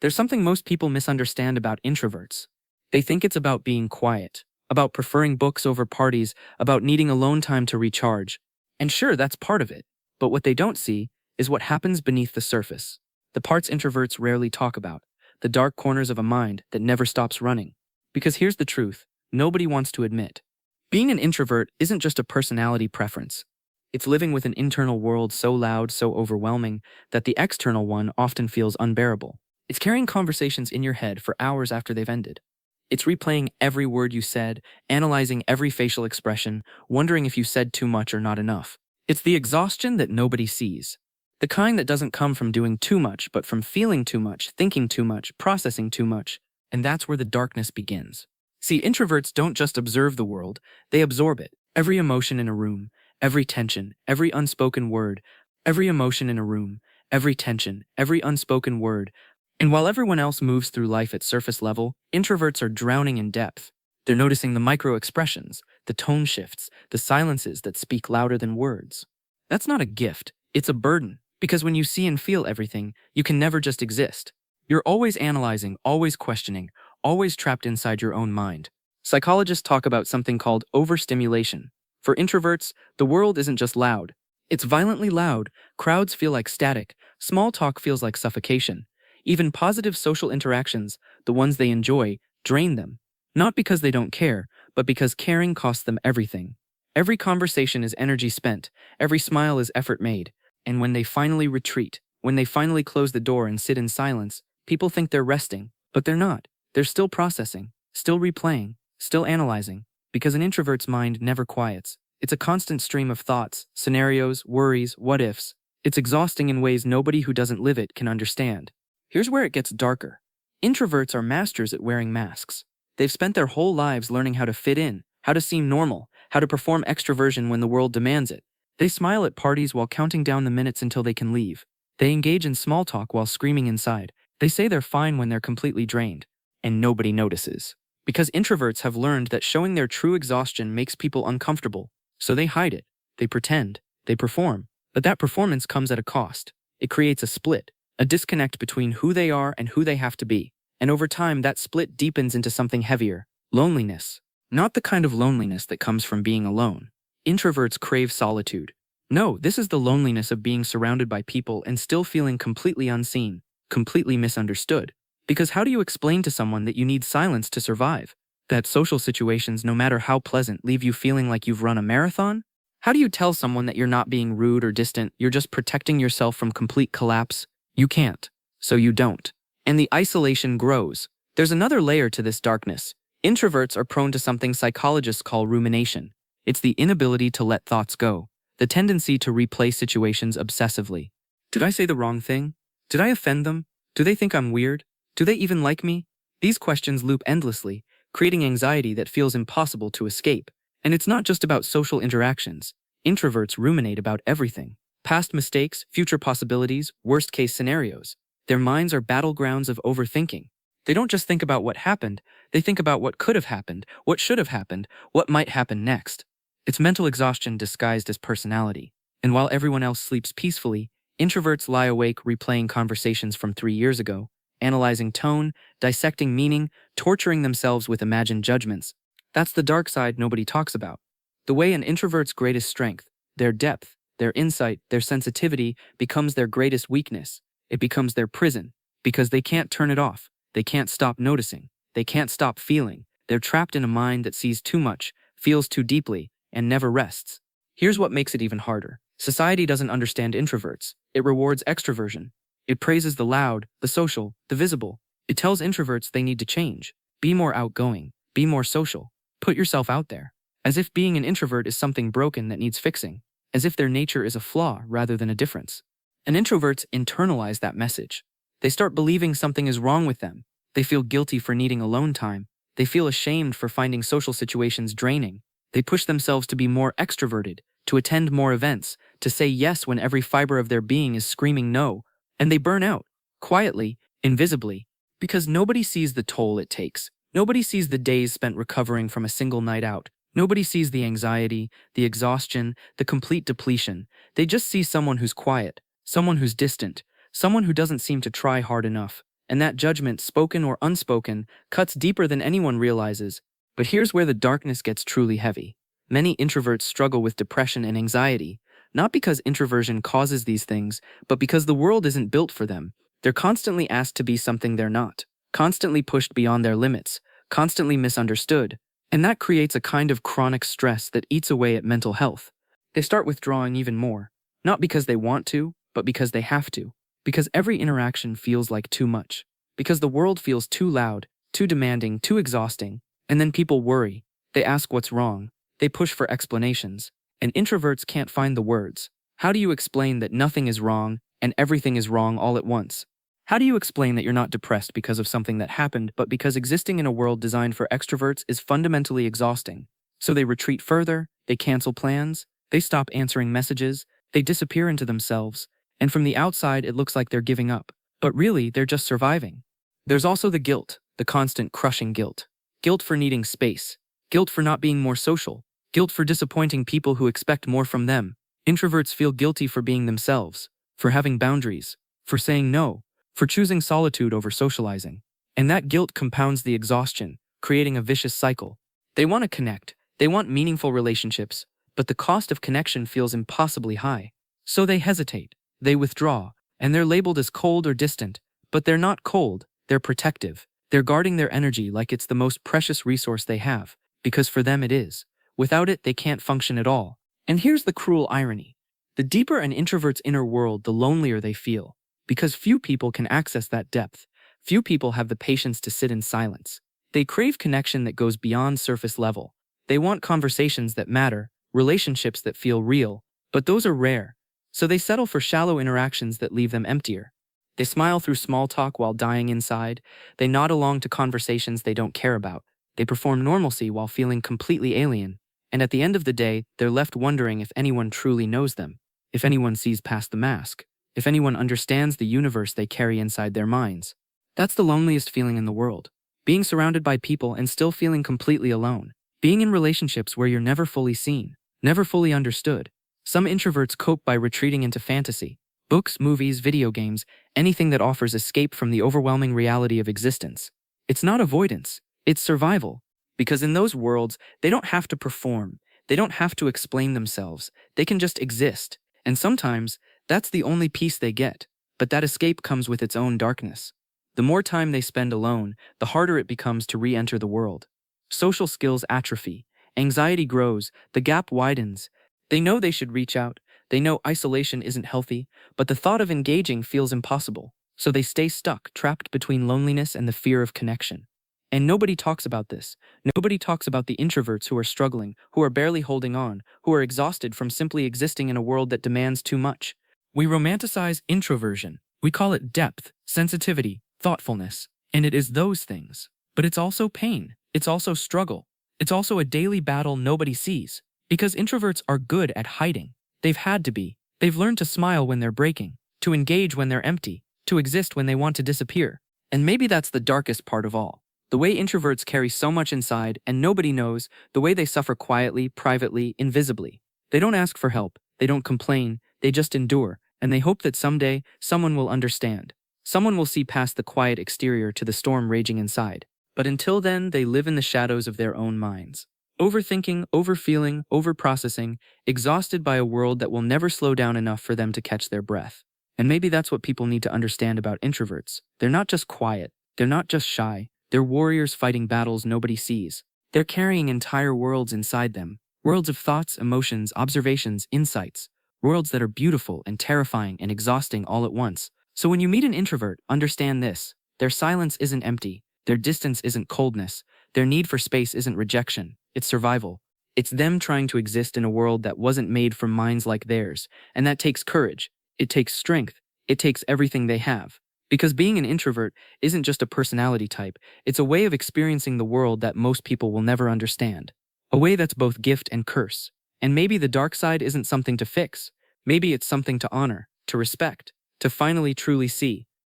There's something most people misunderstand about introverts. They think it's about being quiet, about preferring books over parties, about needing alone time to recharge. And sure, that's part of it. But what they don't see is what happens beneath the surface. The parts introverts rarely talk about, the dark corners of a mind that never stops running. Because here's the truth, nobody wants to admit. Being an introvert isn't just a personality preference. It's living with an internal world so loud, so overwhelming, that the external one often feels unbearable. It's carrying conversations in your head for hours after they've ended. It's replaying every word you said, analyzing every facial expression, wondering if you said too much or not enough. It's the exhaustion that nobody sees. The kind that doesn't come from doing too much, but from feeling too much, thinking too much, processing too much. And that's where the darkness begins. See, introverts don't just observe the world, they absorb it. Every emotion in a room, every tension, every unspoken word, every emotion in a room, every tension, every unspoken word. And while everyone else moves through life at surface level, introverts are drowning in depth. They're noticing the micro-expressions, the tone shifts, the silences that speak louder than words. That's not a gift, it's a burden, because when you see and feel everything, you can never just exist. You're always analyzing, always questioning, always trapped inside your own mind. Psychologists talk about something called overstimulation. For introverts, the world isn't just loud. It's violently loud, crowds feel like static, small talk feels like suffocation. Even positive social interactions, the ones they enjoy, drain them. Not because they don't care, but because caring costs them everything. Every conversation is energy spent, every smile is effort made. And when they finally retreat, when they finally close the door and sit in silence, people think they're resting, but they're not. They're still processing, still replaying, still analyzing, because an introvert's mind never quiets. It's a constant stream of thoughts, scenarios, worries, what-ifs. It's exhausting in ways nobody who doesn't live it can understand. Here's where it gets darker. Introverts are masters at wearing masks. They've spent their whole lives learning how to fit in, how to seem normal, how to perform extroversion when the world demands it. They smile at parties while counting down the minutes until they can leave. They engage in small talk while screaming inside. They say they're fine when they're completely drained. And nobody notices. Because introverts have learned that showing their true exhaustion makes people uncomfortable. So they hide it. They pretend. They perform. But that performance comes at a cost. It creates a split. A disconnect between who they are and who they have to be. And over time, that split deepens into something heavier. Loneliness. Not the kind of loneliness that comes from being alone. Introverts crave solitude. No, this is the loneliness of being surrounded by people and still feeling completely unseen, completely misunderstood. Because how do you explain to someone that you need silence to survive? That social situations, no matter how pleasant, leave you feeling like you've run a marathon? How do you tell someone that you're not being rude or distant, you're just protecting yourself from complete collapse? You can't. So you don't. And the isolation grows. There's another layer to this darkness. Introverts are prone to something psychologists call rumination. It's the inability to let thoughts go, the tendency to replay situations obsessively. Did I say the wrong thing? Did I offend them? Do they think I'm weird? Do they even like me? These questions loop endlessly, creating anxiety that feels impossible to escape. And it's not just about social interactions. Introverts ruminate about everything. Past mistakes, future possibilities, worst-case scenarios. Their minds are battlegrounds of overthinking. They don't just think about what happened, they think about what could have happened, what should have happened, what might happen next. It's mental exhaustion disguised as personality. And while everyone else sleeps peacefully, introverts lie awake replaying conversations from 3 years ago, analyzing tone, dissecting meaning, torturing themselves with imagined judgments. That's the dark side nobody talks about. The way an introvert's greatest strength, their depth, their insight, their sensitivity, becomes their greatest weakness. It becomes their prison, because they can't turn it off. They can't stop noticing. They can't stop feeling. They're trapped in a mind that sees too much, feels too deeply, and never rests. Here's what makes it even harder. Society doesn't understand introverts. It rewards extroversion. It praises the loud, the social, the visible. It tells introverts they need to change. Be more outgoing. Be more social. Put yourself out there. As if being an introvert is something broken that needs fixing. As if their nature is a flaw rather than a difference. And introverts internalize that message. They start believing something is wrong with them. They feel guilty for needing alone time. They feel ashamed for finding social situations draining. They push themselves to be more extroverted, to attend more events, to say yes when every fiber of their being is screaming no. And they burn out, quietly, invisibly, because nobody sees the toll it takes. Nobody sees the days spent recovering from a single night out. Nobody sees the anxiety, the exhaustion, the complete depletion. They just see someone who's quiet, someone who's distant, someone who doesn't seem to try hard enough. And that judgment, spoken or unspoken, cuts deeper than anyone realizes. But here's where the darkness gets truly heavy. Many introverts struggle with depression and anxiety, not because introversion causes these things, but because the world isn't built for them. They're constantly asked to be something they're not, constantly pushed beyond their limits, constantly misunderstood. And that creates a kind of chronic stress that eats away at mental health. They start withdrawing even more, not because they want to, but because they have to. Because every interaction feels like too much. Because the world feels too loud, too demanding, too exhausting. And then people worry. They ask what's wrong. They push for explanations. And introverts can't find the words. How do you explain that nothing is wrong and everything is wrong all at once? How do you explain that you're not depressed because of something that happened, but because existing in a world designed for extroverts is fundamentally exhausting? So they retreat further, they cancel plans, they stop answering messages, they disappear into themselves, and from the outside it looks like they're giving up. But really, they're just surviving. There's also the guilt, the constant crushing guilt. Guilt for needing space. Guilt for not being more social. Guilt for disappointing people who expect more from them. Introverts feel guilty for being themselves, for having boundaries, for saying no, for choosing solitude over socializing. And that guilt compounds the exhaustion, creating a vicious cycle. They want to connect, they want meaningful relationships, but the cost of connection feels impossibly high. So they hesitate, they withdraw, and they're labeled as cold or distant. But they're not cold, they're protective. They're guarding their energy like it's the most precious resource they have, because for them it is. Without it, they can't function at all. And here's the cruel irony. The deeper an introvert's inner world, the lonelier they feel. Because few people can access that depth. Few people have the patience to sit in silence. They crave connection that goes beyond surface level. They want conversations that matter, relationships that feel real, but those are rare. So they settle for shallow interactions that leave them emptier. They smile through small talk while dying inside. They nod along to conversations they don't care about. They perform normalcy while feeling completely alien. And at the end of the day, they're left wondering if anyone truly knows them, if anyone sees past the mask, if anyone understands the universe they carry inside their minds. That's the loneliest feeling in the world. Being surrounded by people and still feeling completely alone. Being in relationships where you're never fully seen, never fully understood. Some introverts cope by retreating into fantasy. Books, movies, video games, anything that offers escape from the overwhelming reality of existence. It's not avoidance, it's survival. Because in those worlds, they don't have to perform. They don't have to explain themselves. They can just exist. And sometimes, that's the only peace they get. But that escape comes with its own darkness. The more time they spend alone, the harder it becomes to re-enter the world. Social skills atrophy. Anxiety grows. The gap widens. They know they should reach out. They know isolation isn't healthy, but the thought of engaging feels impossible. So they stay stuck, trapped between loneliness and the fear of connection. And nobody talks about this. Nobody talks about the introverts who are struggling, who are barely holding on, who are exhausted from simply existing in a world that demands too much. We romanticize introversion. We call it depth, sensitivity, thoughtfulness. And it is those things. But it's also pain. It's also struggle. It's also a daily battle nobody sees. Because introverts are good at hiding. They've had to be. They've learned to smile when they're breaking, to engage when they're empty, to exist when they want to disappear. And maybe that's the darkest part of all. The way introverts carry so much inside and nobody knows, the way they suffer quietly, privately, invisibly. They don't ask for help, they don't complain, they just endure, and they hope that someday someone will understand. Someone will see past the quiet exterior to the storm raging inside. But until then, they live in the shadows of their own minds. Overthinking, overfeeling, overprocessing, exhausted by a world that will never slow down enough for them to catch their breath. And maybe that's what people need to understand about introverts. They're not just quiet, they're not just shy. They're warriors fighting battles nobody sees. They're carrying entire worlds inside them. Worlds of thoughts, emotions, observations, insights. Worlds that are beautiful and terrifying and exhausting all at once. So when you meet an introvert, understand this. Their silence isn't empty. Their distance isn't coldness. Their need for space isn't rejection. It's survival. It's them trying to exist in a world that wasn't made for minds like theirs. And that takes courage. It takes strength. It takes everything they have. Because being an introvert isn't just a personality type, it's a way of experiencing the world that most people will never understand. A way that's both gift and curse. And maybe the dark side isn't something to fix. Maybe it's something to honor, to respect, to finally truly see.